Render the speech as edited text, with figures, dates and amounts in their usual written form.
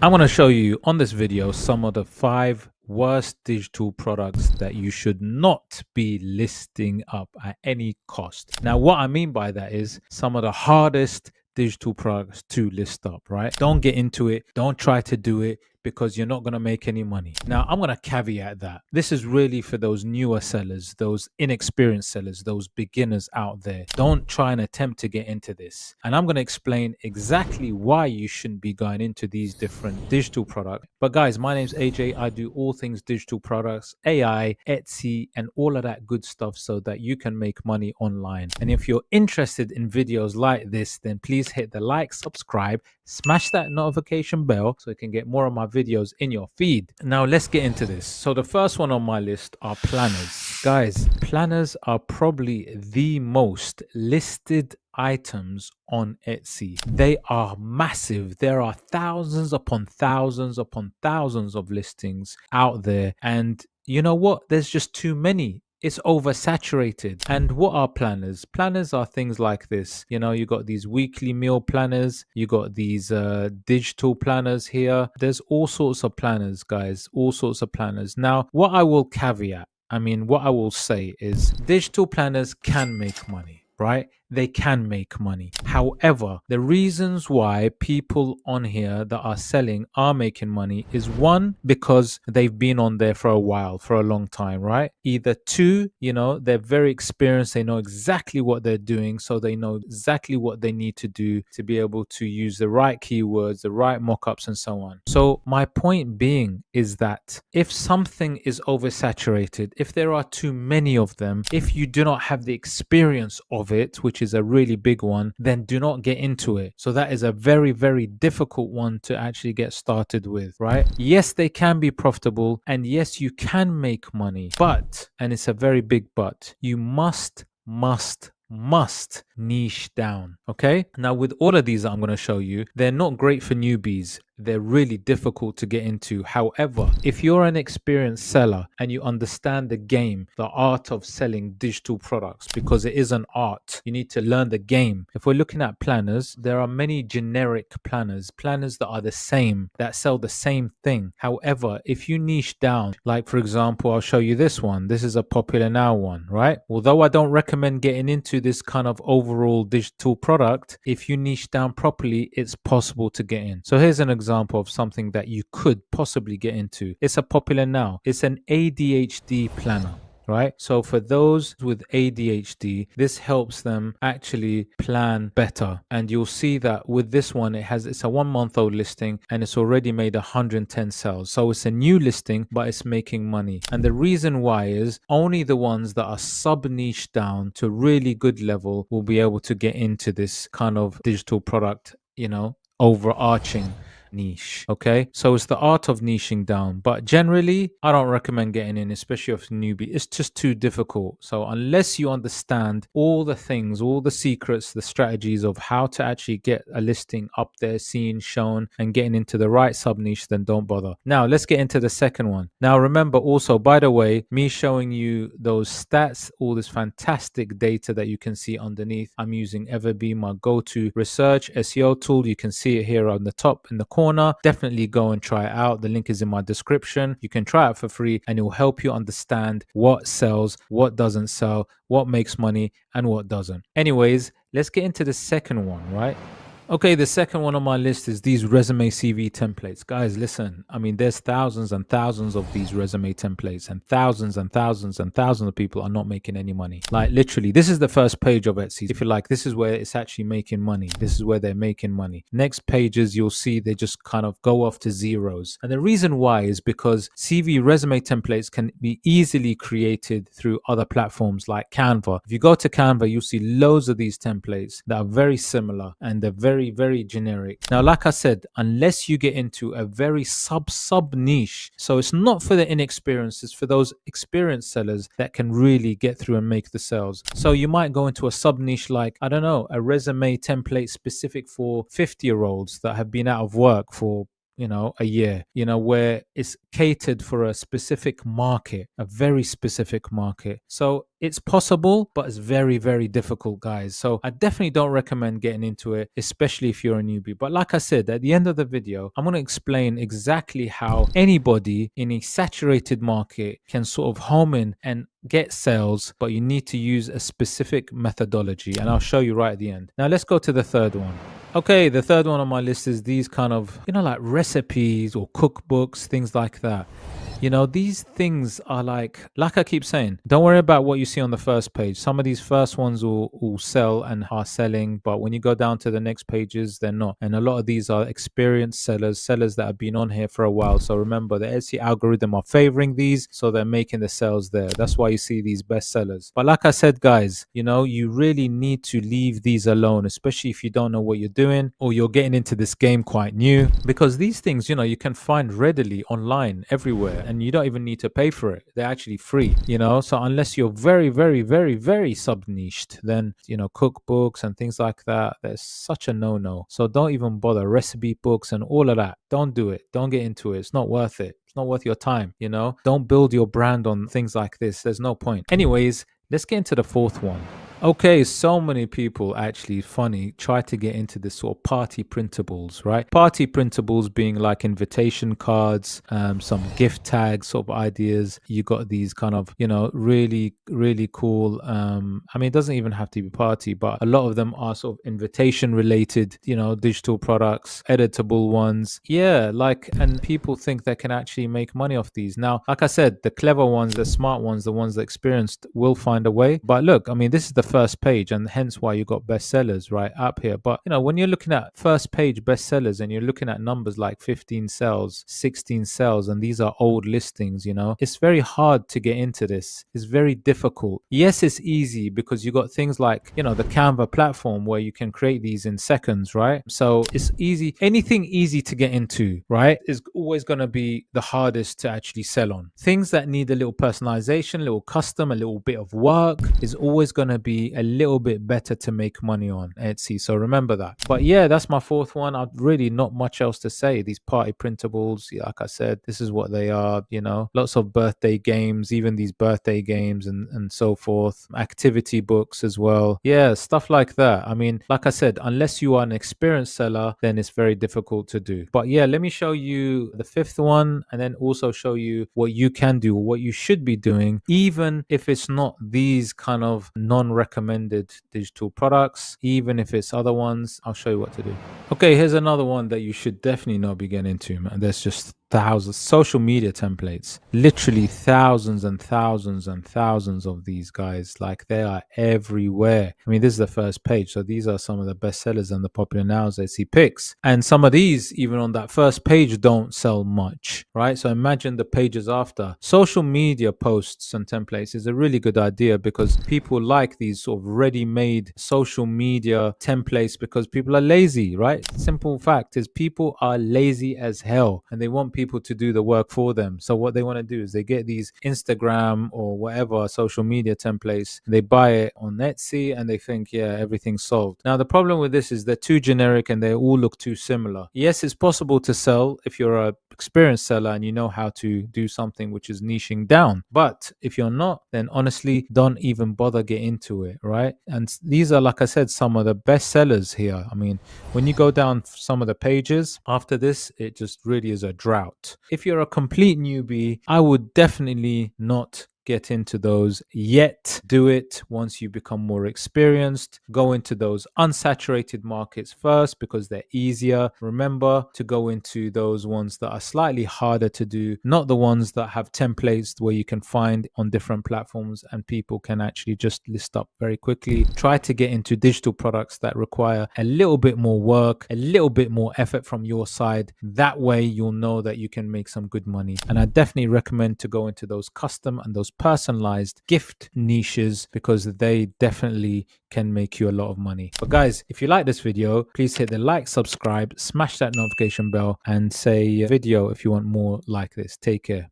I'm going to show you on this video some of the 5 worst digital products that you should not be listing up at any cost. Now, what I mean by that is some of the hardest digital products to list up, right? Don't get into it. Don't try to do it because you're not going to make any money. Now, I'm going to caveat that. This is really for those newer sellers, those inexperienced sellers, those beginners out there. Don't try and attempt to get into this. And I'm going to explain exactly why you shouldn't be going into these different digital products. But guys, my name's AJ. I do all things digital products, AI, Etsy, and all of that good stuff so that you can make money online. And if you're interested in videos like this, then please hit the like, subscribe, smash that notification bell so you can get more of my videos in your feed. Now let's get into this. So the first one on my list are planners. Guys, planners are probably the most listed items on Etsy. They are massive. There are thousands upon thousands upon thousands of listings out there. And you know what? There's just too many. It's oversaturated. And what are planners? Planners are things like this. You know, you got these weekly meal planners, you got these digital planners here. There's all sorts of planners, guys, all sorts of planners. Now, what I will caveat, what I will say is digital planners can make money, right? They can make money. However, the reasons why people on here that are selling are making money is one, because they've been on there for a while, for a long time, right? Either two, they're very experienced. They know exactly what they're doing. So they know exactly what they need to do to be able to use the right keywords, the right mockups, and so on. So my point being is that if something is oversaturated, if there are too many of them, if you do not have the experience of it, which is a really big one, then do not get into it. So that is a very, very difficult one to actually get started with, right? Yes, they can be profitable, and yes, you can make money, but, and it's a very big but, you must niche down. Okay, now with all of these that I'm going to show you, they're not great for newbies. They're really difficult to get into. However, if you're an experienced seller and you understand the game, the art of selling digital products, because it is an art, you need to learn the game. If we're looking at planners, there are many generic planners that are the same, that sell the same thing. However, if you niche down, like for example, I'll show you this one. This is a popular now one, right? Although I don't recommend getting into this kind of overall digital product, if you niche down properly, it's possible to get in. So here's an example of something that you could possibly get into. It's a popular now. It's an ADHD planner. Right? So for those with ADHD, this helps them actually plan better. And you'll see that with this one, it's a 1-month-old listing and it's already made 110 sales. So it's a new listing, but it's making money. And the reason why is only the ones that are sub-niche down to really good level will be able to get into this kind of digital product, overarching niche. Okay, so it's the art of niching down, but generally I don't recommend getting in, especially if newbie. It's just too difficult. So unless you understand all the things, all the secrets, the strategies of how to actually get a listing up there, seen, shown, and getting into the right sub niche, then don't bother. Now let's get into the second one. Now remember also, by the way, me showing you those stats, all this fantastic data that you can see underneath, I'm using Everbee, my go-to research SEO tool. You can see it here on the top in the corner. Definitely go and try it out. The link is in my description. You can try it for free and it will help you understand what sells, what doesn't sell, what makes money, and what doesn't. Anyways, let's get into the second one, right? Okay, the second one on my list is these resume CV templates. Guys, listen, there's thousands and thousands of these resume templates, and thousands and thousands and thousands of people are not making any money. Like literally, this is the first page of Etsy. If you like, this is where it's actually making money. This is where they're making money. Next pages, you'll see they just kind of go off to zeros. And the reason why is because CV resume templates can be easily created through other platforms like Canva. If you go to Canva, you'll see loads of these templates that are very similar and they're very, very generic. Now, like I said, unless you get into a very sub niche, so it's not for the inexperienced, it's for those experienced sellers that can really get through and make the sales. So you might go into a sub niche like, I don't know, a resume template specific for 50-year-olds that have been out of work for a year, where it's catered for a specific market, a very specific market. So It's possible, but it's very, very difficult, guys. So I definitely don't recommend getting into it, especially if you're a newbie. But like I said, at the end of the video, I'm going to explain exactly how anybody in a saturated market can sort of home in and get sales, but you need to use a specific methodology. And I'll show you right at the end. Now, let's go to the third one. Okay, the third one on my list is these kind of, like recipes or cookbooks, things like that. These things are like I keep saying, don't worry about what you see on the first page. Some of these first ones will sell and are selling, but when you go down to the next pages, they're not. And a lot of these are experienced sellers that have been on here for a while. So remember, the Etsy algorithm are favoring these, so they're making the sales there. That's why you see these bestsellers. But like I said, guys, you really need to leave these alone, especially if you don't know what you're doing or you're getting into this game quite new, because these things, you can find readily online everywhere, and you don't even need to pay for it. They're actually free, so unless you're very, very, very, very sub niched, then cookbooks and things like that, there's such a no so don't even bother. Recipe books and all of that, don't do it. Don't get into it. It's not worth it. It's not worth your time. Don't build your brand on things like this. There's no point. Anyways, let's get into the fourth one. Okay, so many people, actually funny, try to get into this sort of party printables, right? Party printables being like invitation cards, some gift tags sort of ideas. You got these kind of, really, really cool. It doesn't even have to be party, but a lot of them are sort of invitation related, digital products, editable ones. Yeah, and people think they can actually make money off these. Now, like I said, the clever ones, the smart ones, the ones that experienced will find a way. But look, this is the first page, and hence why you got bestsellers right up here. But when you're looking at first page bestsellers and you're looking at numbers like 15 sales, 16 sales, and these are old listings, it's very hard to get into this. It's very difficult. Yes, it's easy because you got things like the Canva platform where you can create these in seconds, right? So it's easy. Anything easy to get into, right, is always going to be the hardest to actually sell on. Things that need a little personalization, a little custom, a little bit of work is always going to be a little bit better to make money on Etsy. So remember that. But yeah, that's my fourth one. I've really not much else to say. These party printables, like I said, this is what they are. Lots of birthday games, even these birthday games and so forth. Activity books as well. Yeah, stuff like that. Like I said, unless you are an experienced seller, then it's very difficult to do. But yeah, let me show you the fifth one and then also show you what you can do, what you should be doing, even if it's not these kind of non-recommended digital products, even if it's other ones. I'll show you what to do. Okay, here's another one that you should definitely not be getting into, man. There's just thousands social media templates, literally thousands and thousands and thousands of these, guys. Like, they are everywhere. This is the first page, so these are some of the best sellers and the popular nows they see picks, and some of these even on that first page don't sell much, right? So imagine the pages after. Social media posts and templates is a really good idea because people like these sort of ready-made social media templates because people are lazy, right? Simple fact is people are lazy as hell and they want people to do the work for them. So what they want to do is they get these Instagram or whatever social media templates, they buy it on Etsy and they think, yeah, everything's solved. Now, the problem with this is they're too generic and they all look too similar. Yes, it's possible to sell if you're a experienced seller and you know how to do something which is niching down. But if you're not, then honestly, don't even bother get into it, right? And these are, like I said, some of the best sellers here. When you go down some of the pages after this, it just really is a drought. If you're a complete newbie, I would definitely not get into those yet. Do it once you become more experienced. Go into those unsaturated markets first because they're easier. Remember to go into those ones that are slightly harder to do, not the ones that have templates where you can find on different platforms and people can actually just list up very quickly. Try to get into digital products that require a little bit more work, a little bit more effort from your side. That way you'll know that you can make some good money. And I definitely recommend to go into those custom and those personalized gift niches because they definitely can make you a lot of money. But guys, if you like this video, please hit the like, subscribe, smash that notification bell and say video if you want more like this. Take care.